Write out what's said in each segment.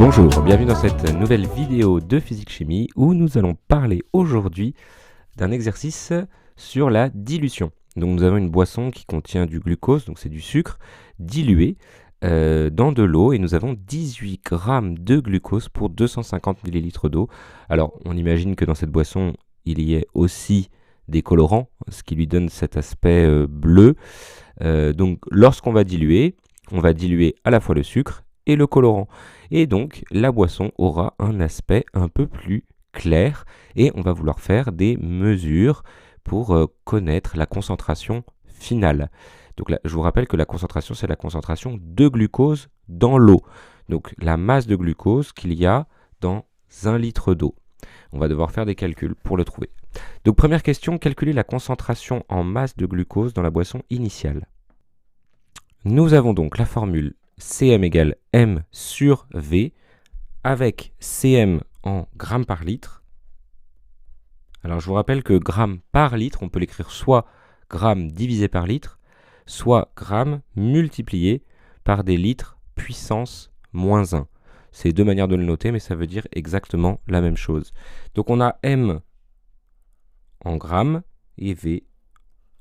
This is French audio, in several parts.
Bonjour, bienvenue dans cette nouvelle vidéo de physique-chimie où nous allons parler aujourd'hui d'un exercice sur la dilution. Donc nous avons une boisson qui contient du glucose, donc c'est du sucre, dilué dans de l'eau et nous avons 18 grammes de glucose pour 250 ml d'eau. Alors on imagine que dans cette boisson il y ait aussi des colorants, ce qui lui donne cet aspect bleu. Donc lorsqu'on va diluer, on va diluer à la fois le sucre et le colorant. Et donc la boisson aura un aspect un peu plus clair et on va vouloir faire des mesures pour connaître la concentration finale. Donc là, je vous rappelle que la concentration, c'est la concentration de glucose dans l'eau. Donc la masse de glucose qu'il y a dans 1 litre d'eau. On va devoir faire des calculs pour le trouver. Donc première question, calculer la concentration en masse de glucose dans la boisson initiale. Nous avons donc la formule Cm égale M sur V avec Cm en grammes par litre. Alors je vous rappelle que grammes par litre, on peut l'écrire soit grammes divisé par litre, soit grammes multiplié par des litres puissance moins 1. C'est deux manières de le noter, mais ça veut dire exactement la même chose. Donc on a M en grammes et V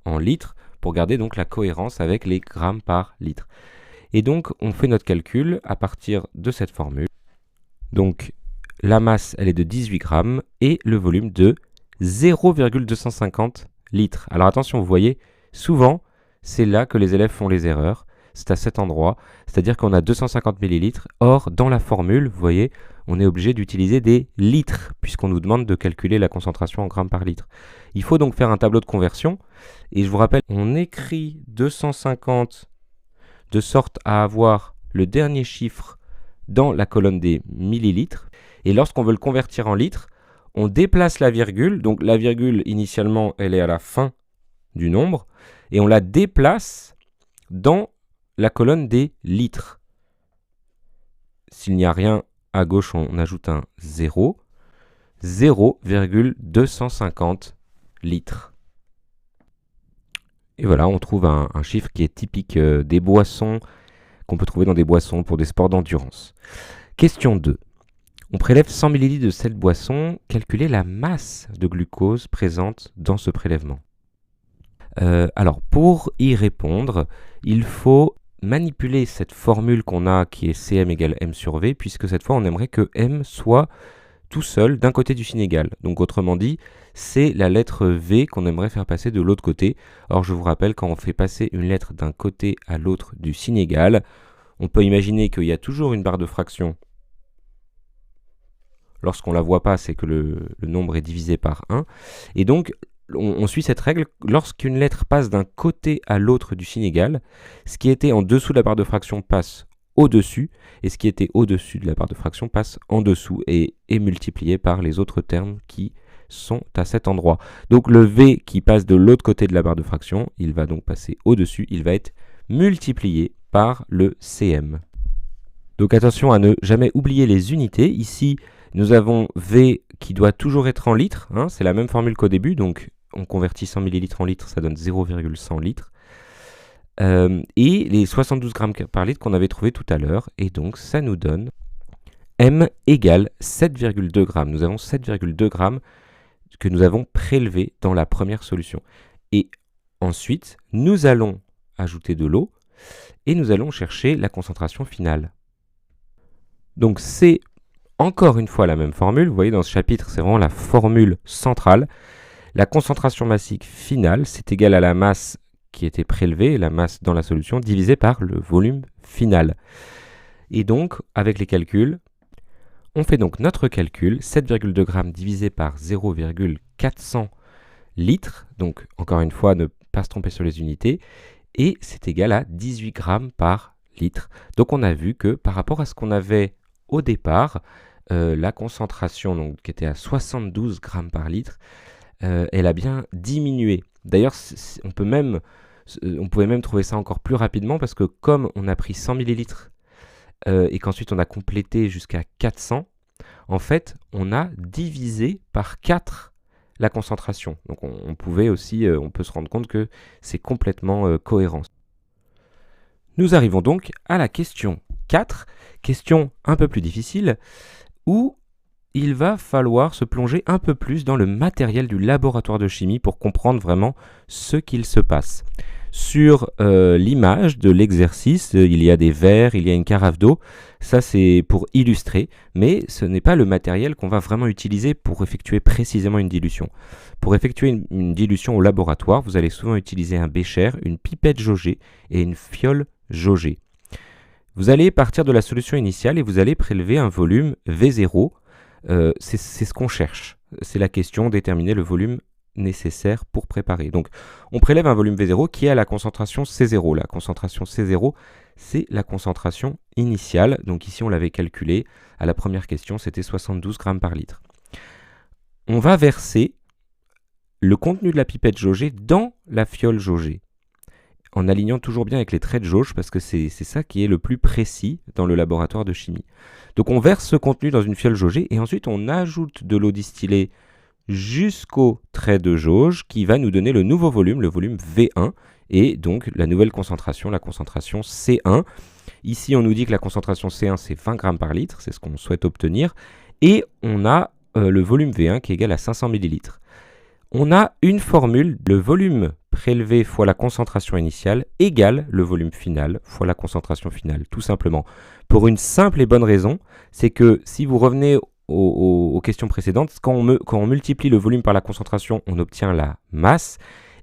en litres pour garder donc la cohérence avec les grammes par litre. Et donc on fait notre calcul à partir de cette formule. Donc la masse elle est de 18 grammes et le volume de 0,250 litres. Alors attention, vous voyez, souvent c'est là que les élèves font les erreurs. C'est à cet endroit, c'est-à-dire qu'on a 250 millilitres. Or, dans la formule, vous voyez, on est obligé d'utiliser des litres, puisqu'on nous demande de calculer la concentration en grammes par litre. Il faut donc faire un tableau de conversion. Et je vous rappelle, on écrit 250 de sorte à avoir le dernier chiffre dans la colonne des millilitres. Et lorsqu'on veut le convertir en litres, on déplace la virgule. Donc la virgule, initialement, elle est à la fin du nombre. Et on la déplace dans la colonne des litres. S'il n'y a rien à gauche, on ajoute un 0. 0,250 litres. Et voilà, on trouve un chiffre qui est typique des boissons, qu'on peut trouver dans des boissons pour des sports d'endurance. Question 2. On prélève 100 ml de cette boisson. Calculez la masse de glucose présente dans ce prélèvement. Alors, pour y répondre, il faut manipuler cette formule qu'on a qui est Cm égale M sur V, puisque cette fois on aimerait que M soit tout seul d'un côté du signe égal. Donc autrement dit, c'est la lettre V qu'on aimerait faire passer de l'autre côté. Or je vous rappelle, quand on fait passer une lettre d'un côté à l'autre du signe égal, on peut imaginer qu'il y a toujours une barre de fraction. Lorsqu'on ne la voit pas, c'est que le nombre est divisé par 1. Et donc on suit cette règle, lorsqu'une lettre passe d'un côté à l'autre du signe égal, ce qui était en dessous de la barre de fraction passe au-dessus, et ce qui était au-dessus de la barre de fraction passe en dessous et est multiplié par les autres termes qui sont à cet endroit. Donc le V qui passe de l'autre côté de la barre de fraction, il va donc passer au-dessus, il va être multiplié par le Cm. Donc attention à ne jamais oublier les unités. Ici, nous avons V qui doit toujours être en litres, hein, c'est la même formule qu'au début, donc on convertit 100 ml en litres, ça donne 0,100 litres. Et les 72 grammes par litre qu'on avait trouvé tout à l'heure, et donc ça nous donne M égale 7,2 grammes. Nous avons 7,2 grammes que nous avons prélevés dans la première solution. Et ensuite, nous allons ajouter de l'eau, et nous allons chercher la concentration finale. Donc c'est encore une fois la même formule. Vous voyez, dans ce chapitre, c'est vraiment la formule centrale. La concentration massique finale, c'est égal à la masse qui était prélevée, la masse dans la solution, divisée par le volume final. Et donc, avec les calculs, on fait donc notre calcul, 7,2 grammes divisé par 0,400 litres. Donc, encore une fois, ne pas se tromper sur les unités. Et c'est égal à 18 grammes par litre. Donc, on a vu que par rapport à ce qu'on avait au départ, la concentration donc, qui était à 72 grammes par litre, elle a bien diminué. D'ailleurs, on pouvait même trouver ça encore plus rapidement parce que comme on a pris 100 millilitres et qu'ensuite on a complété jusqu'à 400, en fait, on a divisé par 4 la concentration. Donc on peut se rendre compte que c'est complètement cohérent. Nous arrivons donc à la question 4, question un peu plus difficile, où il va falloir se plonger un peu plus dans le matériel du laboratoire de chimie pour comprendre vraiment ce qu'il se passe. Sur l'image de l'exercice, il y a des verres, il y a une carafe d'eau. Ça, c'est pour illustrer, mais ce n'est pas le matériel qu'on va vraiment utiliser pour effectuer précisément une dilution. Pour effectuer une dilution au laboratoire, vous allez souvent utiliser un bécher, une pipette jaugée et une fiole jaugée. Vous allez partir de la solution initiale et vous allez prélever un volume V0. C'est ce qu'on cherche. C'est la question, déterminer le volume nécessaire pour préparer. Donc, on prélève un volume V0 qui est à la concentration C0. La concentration C0, c'est la concentration initiale. Donc ici, on l'avait calculé. À la première question, c'était 72 grammes par litre. On va verser le contenu de la pipette jaugée dans la fiole jaugée, en alignant toujours bien avec les traits de jauge, parce que c'est ça qui est le plus précis dans le laboratoire de chimie. Donc on verse ce contenu dans une fiole jaugée, et ensuite on ajoute de l'eau distillée jusqu'au trait de jauge, qui va nous donner le nouveau volume, le volume V1, et donc la nouvelle concentration, la concentration C1. Ici on nous dit que la concentration C1 c'est 20 grammes par litre, c'est ce qu'on souhaite obtenir, et on a le volume V1 qui est égal à 500 millilitres. On a une formule, le volume prélevé fois la concentration initiale égale le volume final fois la concentration finale, tout simplement. Pour une simple et bonne raison, c'est que si vous revenez aux questions précédentes, quand on multiplie le volume par la concentration, on obtient la masse,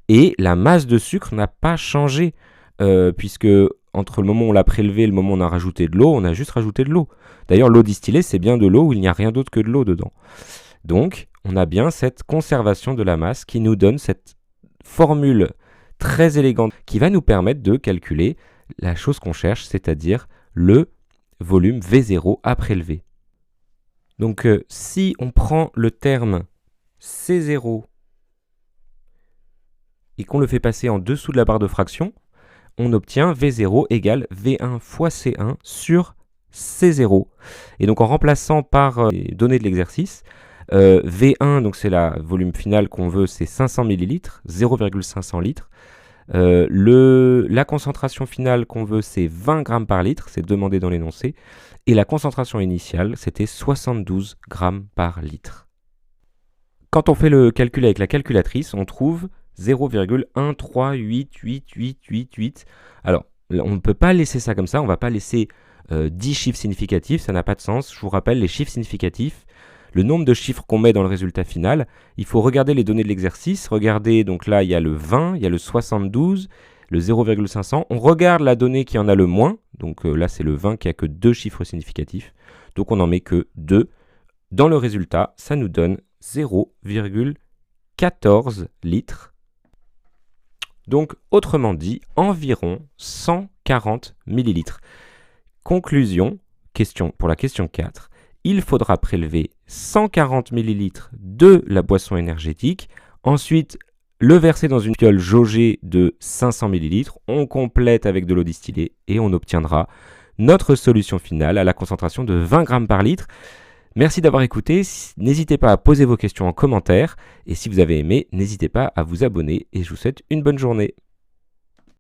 et la masse de sucre n'a pas changé, puisque entre le moment où on l'a prélevé et le moment où on a rajouté de l'eau, on a juste rajouté de l'eau. D'ailleurs, l'eau distillée, c'est bien de l'eau où il n'y a rien d'autre que de l'eau dedans. Donc, on a bien cette conservation de la masse qui nous donne cette formule très élégante qui va nous permettre de calculer la chose qu'on cherche, c'est-à-dire le volume V0 à prélever. Donc, si on prend le terme C0 et qu'on le fait passer en dessous de la barre de fraction, on obtient V0 égale V1 fois C1 sur C0. Et donc, en remplaçant par les données de l'exercice, V1, donc c'est le volume final qu'on veut, c'est 500 ml, 0,500 litres. La concentration finale qu'on veut, c'est 20 grammes par litre, c'est demandé dans l'énoncé. Et la concentration initiale, c'était 72 grammes par litre. Quand on fait le calcul avec la calculatrice, on trouve 0,138888. Alors, on ne peut pas laisser ça comme ça, on ne va pas laisser 10 chiffres significatifs, ça n'a pas de sens. Je vous rappelle, les chiffres significatifs, le nombre de chiffres qu'on met dans le résultat final, il faut regarder les données de l'exercice. Regardez, donc là, il y a le 20, il y a le 72, le 0,500. On regarde la donnée qui en a le moins. Donc là, c'est le 20 qui a que 2 chiffres significatifs. Donc on n'en met que 2. Dans le résultat, ça nous donne 0,14 litres. Donc, autrement dit, environ 140 millilitres. Conclusion, pour la question 4. Il faudra prélever 140 ml de la boisson énergétique, ensuite le verser dans une fiole jaugée de 500 ml, on complète avec de l'eau distillée et on obtiendra notre solution finale à la concentration de 20 grammes par litre. Merci d'avoir écouté, n'hésitez pas à poser vos questions en commentaire et si vous avez aimé, n'hésitez pas à vous abonner et je vous souhaite une bonne journée.